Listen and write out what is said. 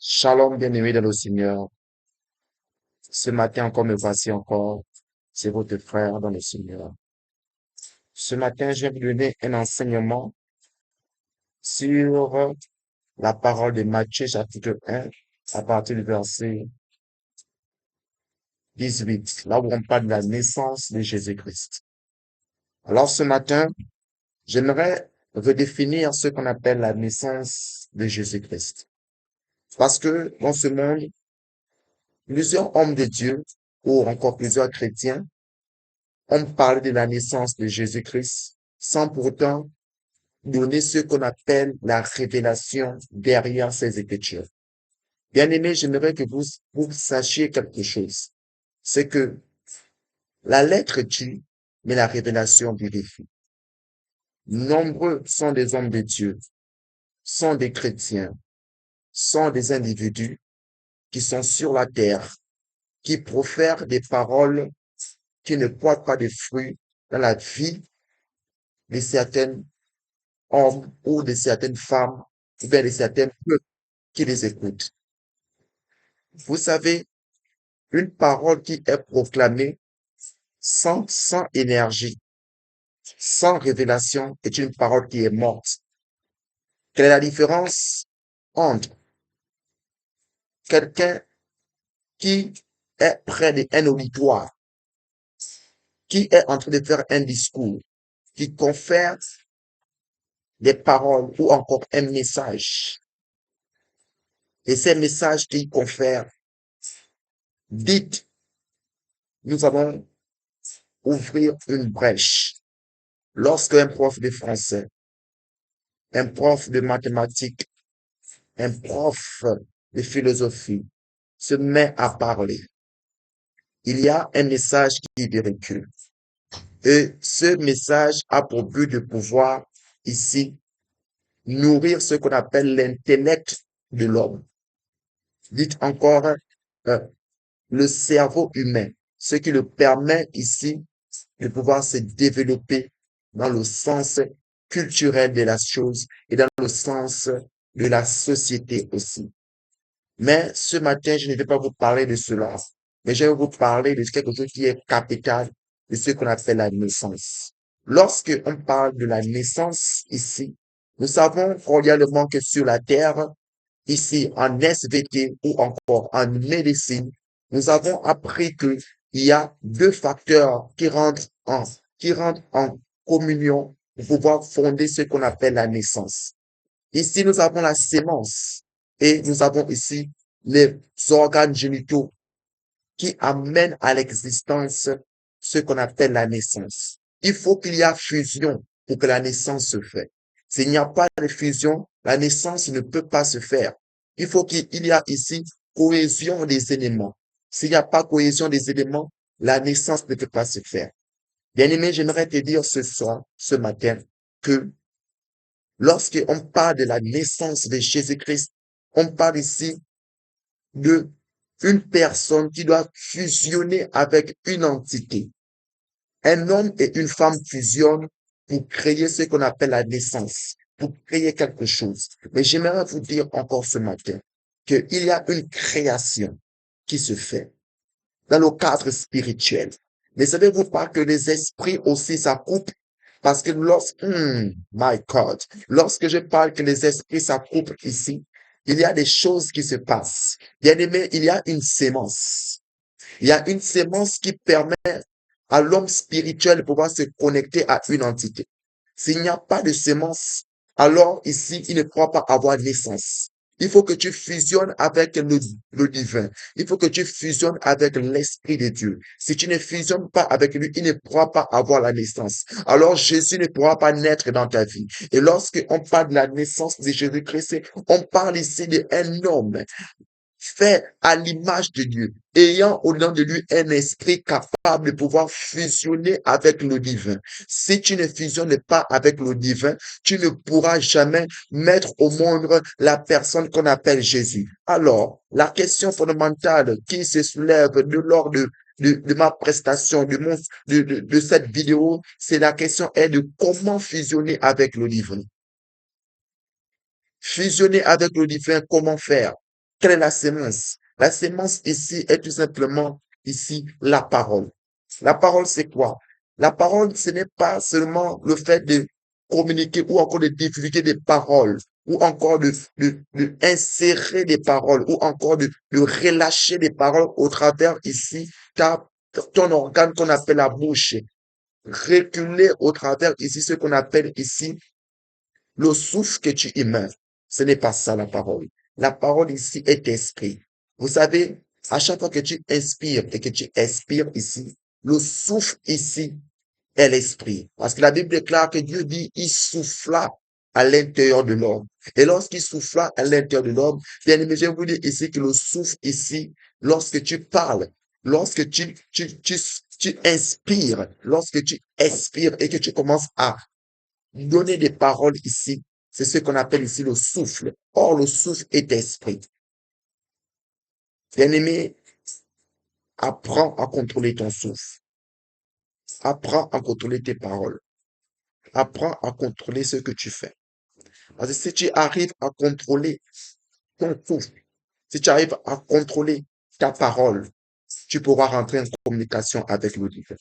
Shalom, bien-aimé dans le Seigneur. Ce matin encore, me voici encore. C'est votre frère dans le Seigneur. Ce matin, je vais vous donner un enseignement sur la parole de Matthieu, chapitre 1, à partir du verset 18, là où on parle de la naissance de Jésus-Christ. Alors, ce matin, j'aimerais redéfinir ce qu'on appelle la naissance de Jésus-Christ. Parce que dans ce monde, plusieurs hommes de Dieu, ou encore plusieurs chrétiens, on parle de la naissance de Jésus-Christ sans pourtant donner ce qu'on appelle la révélation derrière ces Écritures. Bien aimé, j'aimerais que vous sachiez quelque chose. C'est que la lettre tue, mais la révélation vérifie. Nombreux sont des hommes de Dieu, sont des chrétiens, sont des individus qui sont sur la terre, qui profèrent des paroles qui ne portent pas de fruits dans la vie de certaines hommes ou de certaines femmes ou bien de certains peuples qui les écoutent. Vous savez, une parole qui est proclamée sans énergie, sans révélation, est une parole qui est morte. Quelle est la différence entre quelqu'un qui est près d'un auditoire, qui est en train de faire un discours, qui confère des paroles ou encore un message, et ces messages qu'il confère, dites, nous allons ouvrir une brèche. Lorsque un prof de français, un prof de mathématiques, un prof de philosophie se met à parler, il y a un message qui véhicule. Et ce message a pour but de pouvoir ici nourrir ce qu'on appelle l'intellect de l'homme. Dites encore euh, le cerveau humain, ce qui le permet ici de pouvoir se développer dans le sens culturel de la chose et dans le sens de la société aussi. Mais ce matin, je ne vais pas vous parler de cela, mais je vais vous parler de quelque chose qui est capital, de ce qu'on appelle la naissance. Lorsque on parle de la naissance ici, nous savons cordialement que sur la terre, ici en SVT ou encore en médecine, nous avons appris que il y a deux facteurs qui rentrent en communion pour pouvoir fonder ce qu'on appelle la naissance. Ici, nous avons la sémence et nous avons ici les organes génitaux qui amènent à l'existence ce qu'on appelle la naissance. Il faut qu'il y ait fusion pour que la naissance se fait. S'il n'y a pas de fusion, la naissance ne peut pas se faire. Il faut qu'il y ait ici cohésion des éléments. S'il n'y a pas cohésion des éléments, la naissance ne peut pas se faire. Bien-aimé, j'aimerais te dire ce soir, ce matin, que lorsqu'on parle de la naissance de Jésus-Christ, on parle ici de une personne qui doit fusionner avec une entité. Un homme et une femme fusionnent pour créer ce qu'on appelle la naissance, pour créer quelque chose. Mais j'aimerais vous dire encore ce matin qu'il y a une création qui se fait dans le cadre spirituel. Mais savez-vous pas que les esprits aussi s'accouplent? Parce que my God, lorsque je parle que les esprits s'accouplent ici, il y a des choses qui se passent. Bien aimé, il y a une sémence. Il y a une sémence qui permet à l'homme spirituel de pouvoir se connecter à une entité. S'il n'y a pas de sémence, alors ici, il ne pourra pas avoir naissance. Il faut que tu fusionnes avec le divin. Il faut que tu fusionnes avec l'Esprit de Dieu. Si tu ne fusionnes pas avec lui, il ne pourra pas avoir la naissance. Alors Jésus ne pourra pas naître dans ta vie. Et lorsque on parle de la naissance de Jésus-Christ, on parle ici d'un homme fait à l'image de Dieu, ayant au-dedans de lui un esprit capable de pouvoir fusionner avec le divin. Si tu ne fusionnes pas avec le divin, tu ne pourras jamais mettre au monde la personne qu'on appelle Jésus. Alors, la question fondamentale qui se soulève lors de ma prestation, de cette vidéo, c'est la question est de comment fusionner avec le divin. Fusionner avec le divin, comment faire? Quelle est la sémence? La sémence ici est tout simplement ici la parole. La parole, c'est quoi? La parole, ce n'est pas seulement le fait de communiquer ou encore de divulguer des paroles ou encore de insérer des paroles ou encore de relâcher des paroles au travers ici ton organe qu'on appelle la bouche. Reculer au travers ici ce qu'on appelle ici le souffle que tu émets. Ce n'est pas ça la parole. La parole ici est esprit. Vous savez, à chaque fois que tu inspires et que tu expires ici, le souffle ici est l'esprit. Parce que la Bible déclare que Dieu dit, il souffla à l'intérieur de l'homme. Et lorsqu'il souffla à l'intérieur de l'homme, bien aimé, je vais vous dire ici que le souffle ici, lorsque tu parles, lorsque tu inspires, lorsque tu expires et que tu commences à donner des paroles ici, c'est ce qu'on appelle ici le souffle. Or, le souffle est esprit. Bien-aimé, apprends à contrôler ton souffle. Apprends à contrôler tes paroles. Apprends à contrôler ce que tu fais. Parce que si tu arrives à contrôler ton souffle, si tu arrives à contrôler ta parole, tu pourras rentrer en communication avec le divin.